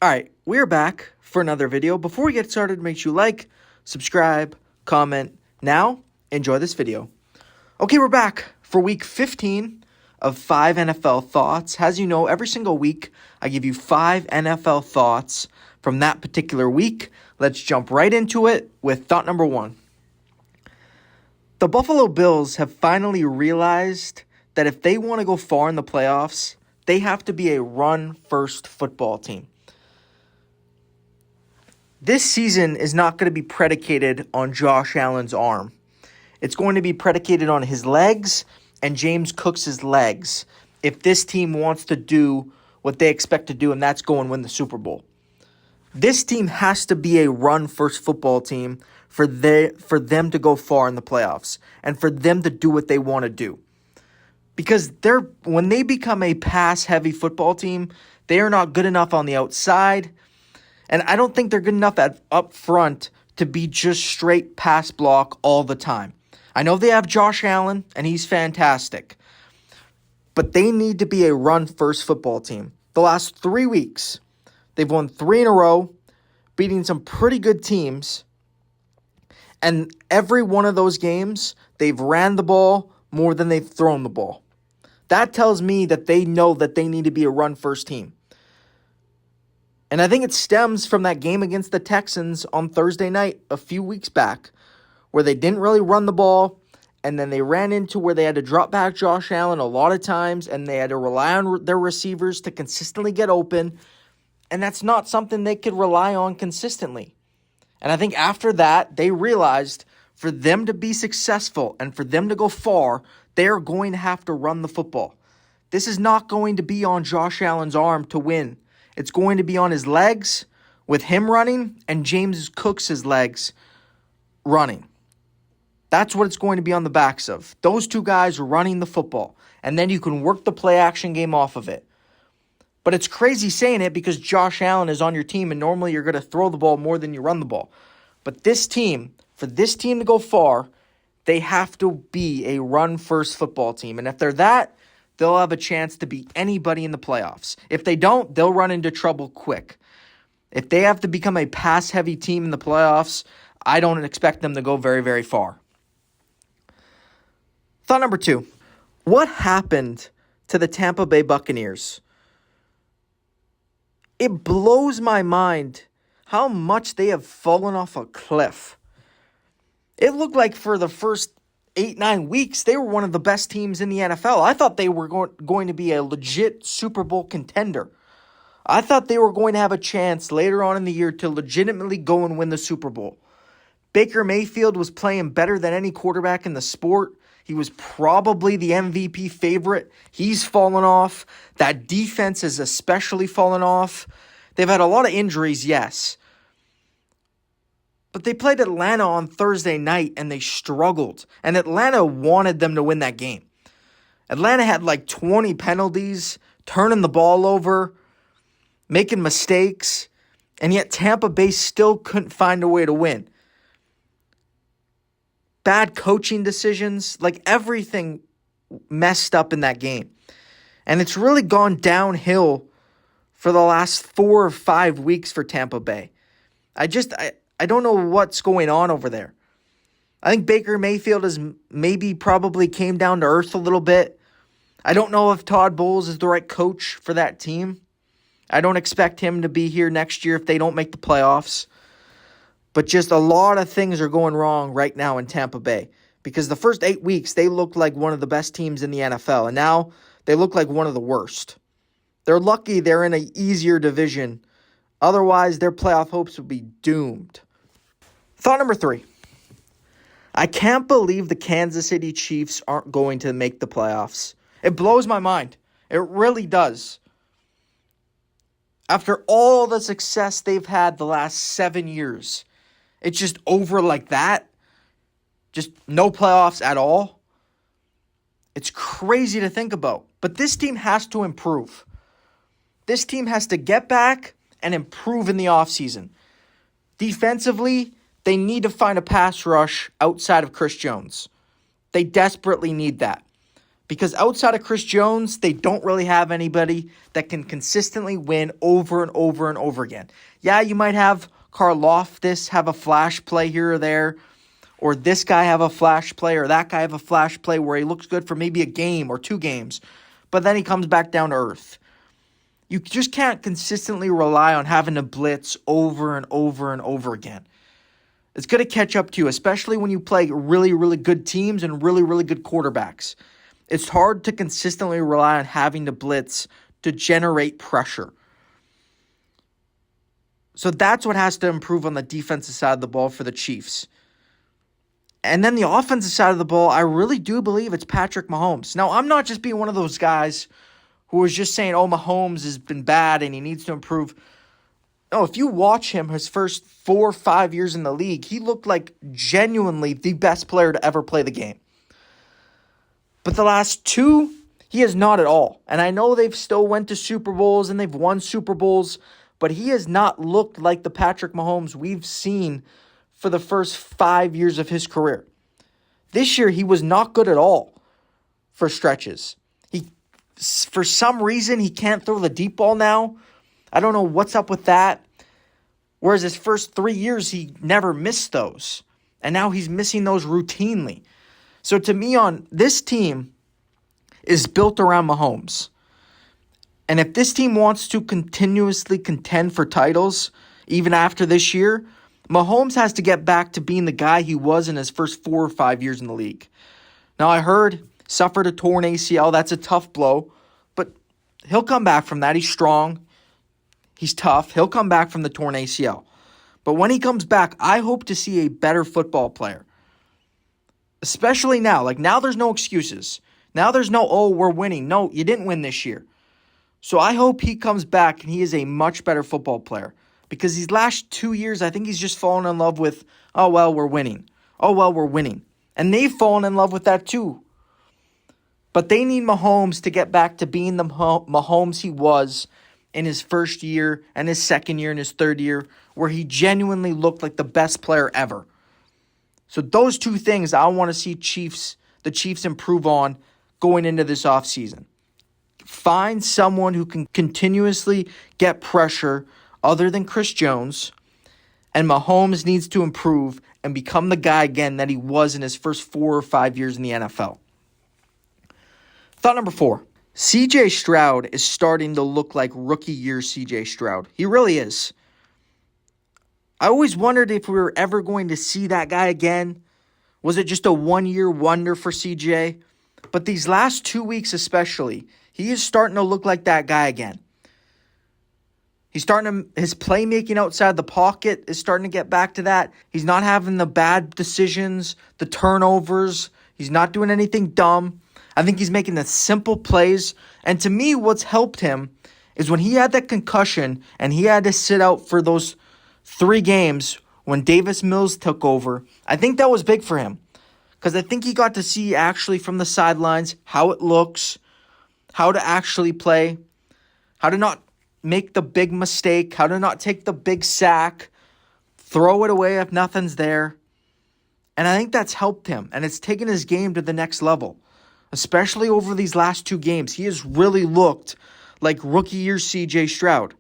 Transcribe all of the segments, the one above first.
Alright, we're back for another video. Before we get started, make sure you like, subscribe, comment. Now, enjoy this video. Okay, we're back for week 15 of 5 NFL thoughts. As you know, every single week, I give you 5 NFL thoughts from that particular week. Let's jump right into it with thought number 1. The Buffalo Bills have finally realized that if they want to go far in the playoffs, they have to be a run-first football team. This season is not going to be predicated on Josh Allen's arm. It's going to be predicated on his legs and James Cook's legs if this team wants to do what they expect to do, and that's go and win the Super Bowl. This team has to be a run-first football team for them to go far in the playoffs and for them to do what they want to do. Because when they become a pass-heavy football team, they are not good enough on the outside. And I don't think they're good enough up front to be just straight pass block all the time. I know they have Josh Allen, and he's fantastic. But they need to be a run-first football team. The last 3 weeks, they've won 3 in a row, beating some pretty good teams. And every one of those games, they've ran the ball more than they've thrown the ball. That tells me that they know that they need to be a run-first team. And I think it stems from that game against the Texans on Thursday night a few weeks back, where they didn't really run the ball, and then they ran into where they had to drop back Josh Allen a lot of times, and they had to rely on their receivers to consistently get open, and that's not something they could rely on consistently. And I think after that, they realized for them to be successful and for them to go far, they're going to have to run the football. This is not going to be on Josh Allen's arm to win. It's going to be on his legs with him running and James Cook's legs running. That's what it's going to be on the backs of. Those two guys running the football. And then you can work the play action game off of it. But it's crazy saying it because Josh Allen is on your team and normally you're going to throw the ball more than you run the ball. But this team, for this team to go far, they have to be a run-first football team. And if they're that, they'll have a chance to beat anybody in the playoffs. If they don't, they'll run into trouble quick. If they have to become a pass-heavy team in the playoffs, I don't expect them to go very, very far. Thought number 2. What happened to the Tampa Bay Buccaneers? It blows my mind how much they have fallen off a cliff. It looked like for the first 8-9 weeks, they were one of the best teams in the NFL. I thought they were going to be a legit Super Bowl contender. I thought they were going to have a chance later on in the year to legitimately go and win the Super Bowl. Baker Mayfield was playing better than any quarterback in the sport. He was probably the MVP favorite. He's fallen off. That defense has especially fallen off. They've had a lot of injuries, yes. But they played Atlanta on Thursday night, and they struggled. And Atlanta wanted them to win that game. Atlanta had like 20 penalties, turning the ball over, making mistakes, and yet Tampa Bay still couldn't find a way to win. Bad coaching decisions, like everything messed up in that game. And it's really gone downhill for the last 4 or 5 weeks for Tampa Bay. I don't know what's going on over there. I think Baker Mayfield has probably came down to earth a little bit. I don't know if Todd Bowles is the right coach for that team. I don't expect him to be here next year if they don't make the playoffs. But just a lot of things are going wrong right now in Tampa Bay. Because the first 8 weeks, they looked like one of the best teams in the NFL. And now they look like one of the worst. They're lucky they're in an easier division. Otherwise, their playoff hopes would be doomed. Thought number 3. I can't believe the Kansas City Chiefs aren't going to make the playoffs. It blows my mind. It really does. After all the success they've had the last 7 years, it's just over like that. Just no playoffs at all. It's crazy to think about. But this team has to improve. This team has to get back and improve in the offseason. Defensively, they need to find a pass rush outside of Chris Jones. They desperately need that. Because outside of Chris Jones, they don't really have anybody that can consistently win over and over and over again. Yeah, you might have Karlaftis have a flash play here or there, or this guy have a flash play, or that guy have a flash play where he looks good for maybe a game or 2 games, but then he comes back down to earth. You just can't consistently rely on having to blitz over and over and over again. It's going to catch up to you, especially when you play really, really good teams and really, really good quarterbacks. It's hard to consistently rely on having to blitz to generate pressure. So that's what has to improve on the defensive side of the ball for the Chiefs. And then the offensive side of the ball, I really do believe it's Patrick Mahomes. Now, I'm not just being one of those guys who was just saying, oh, Mahomes has been bad and he needs to improve. No, if you watch him his first 4 or 5 years in the league, he looked like genuinely the best player to ever play the game. But the last 2, he has not at all. And I know they've still went to Super Bowls and they've won Super Bowls, but he has not looked like the Patrick Mahomes we've seen for the first 5 years of his career. This year, he was not good at all for stretches. For some reason, he can't throw the deep ball now. I don't know what's up with that. Whereas his first 3 years, he never missed those. And now he's missing those routinely. So to me, on this team is built around Mahomes. And if this team wants to continuously contend for titles, even after this year, Mahomes has to get back to being the guy he was in his first 4 or 5 years in the league. Now, I heard suffered a torn ACL. That's a tough blow. But he'll come back from that. He's strong. He's tough. He'll come back from the torn ACL. But when he comes back, I hope to see a better football player. Especially now. Like, now there's no excuses. Now there's no, oh, we're winning. No, you didn't win this year. So I hope he comes back and he is a much better football player. Because these last 2 years, I think he's just fallen in love with, oh, well, we're winning. Oh, well, we're winning. And they've fallen in love with that too. But they need Mahomes to get back to being the Mahomes he was in his first year and his second year and his third year, where he genuinely looked like the best player ever. So those 2 things I want to see the Chiefs improve on going into this offseason. Find someone who can continuously get pressure other than Chris Jones, and Mahomes needs to improve and become the guy again that he was in his first 4 or 5 years in the NFL. Thought number 4. C.J. Stroud is starting to look like rookie year C.J. Stroud. He really is. I always wondered if we were ever going to see that guy again. Was it just a one-year wonder for C.J.? But these last 2 weeks especially, he is starting to look like that guy again. His playmaking outside the pocket is starting to get back to that. He's not having the bad decisions, the turnovers. He's not doing anything dumb. I think he's making the simple plays. And to me, what's helped him is when he had that concussion and he had to sit out for those 3 games when Davis Mills took over, I think that was big for him. Because I think he got to see actually from the sidelines how it looks, how to actually play, how to not make the big mistake, how to not take the big sack, throw it away if nothing's there. And I think that's helped him, and it's taken his game to the next level, especially over these last 2 games. He has really looked like rookie year C.J. Stroud.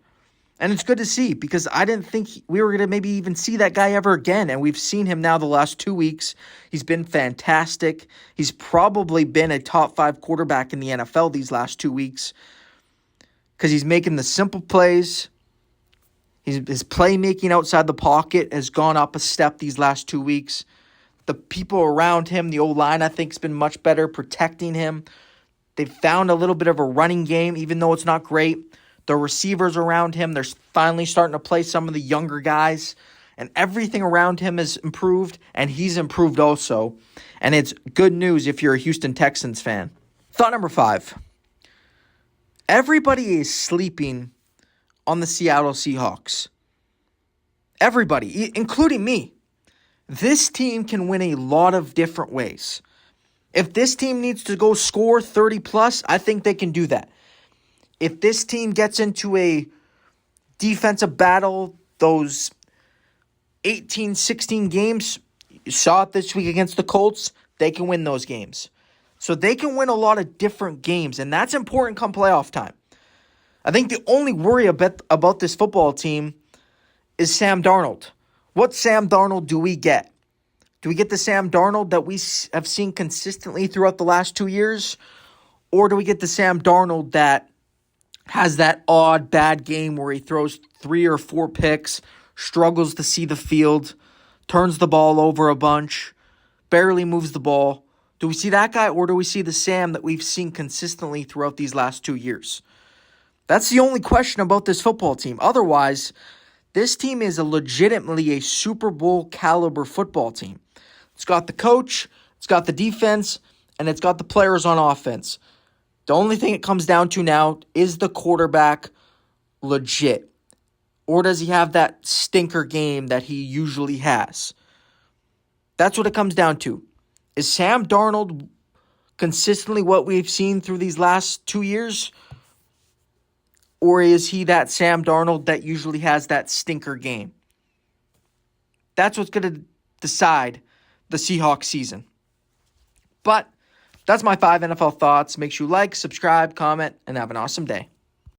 And it's good to see because I didn't think we were going to maybe even see that guy ever again. And we've seen him now the last 2 weeks. He's been fantastic. He's probably been a top 5 quarterback in the NFL these last 2 weeks because he's making the simple plays. His playmaking outside the pocket has gone up a step these last 2 weeks. The people around him, the O-line, I think, has been much better protecting him. They've found a little bit of a running game, even though it's not great. The receivers around him, they're finally starting to play some of the younger guys. And everything around him has improved, and he's improved also. And it's good news if you're a Houston Texans fan. Thought number 5. Everybody is sleeping on the Seattle Seahawks. Everybody, including me. This team can win a lot of different ways. If this team needs to go score 30 plus, I think they can do that. If this team gets into a defensive battle, those 18, 16 games, you saw it this week against the Colts, they can win those games. So they can win a lot of different games, and that's important come playoff time. I think the only worry about this football team is Sam Darnold. What Sam Darnold do we get? Do we get the Sam Darnold that we have seen consistently throughout the last 2 years? Or do we get the Sam Darnold that has that odd, bad game where he throws 3 or 4 picks, struggles to see the field, turns the ball over a bunch, barely moves the ball? Do we see that guy, or do we see the Sam that we've seen consistently throughout these last 2 years? That's the only question about this football team. Otherwise, this team is legitimately a Super Bowl caliber football team. It's got the coach, it's got the defense, and it's got the players on offense. The only thing it comes down to now is the quarterback legit. Or does he have that stinker game that he usually has? That's what it comes down to. Is Sam Darnold consistently what we've seen through these last 2 years? Or is he that Sam Darnold that usually has that stinker game? That's what's going to decide the Seahawks season. But that's my 5 NFL thoughts. Make sure you like, subscribe, comment, and have an awesome day.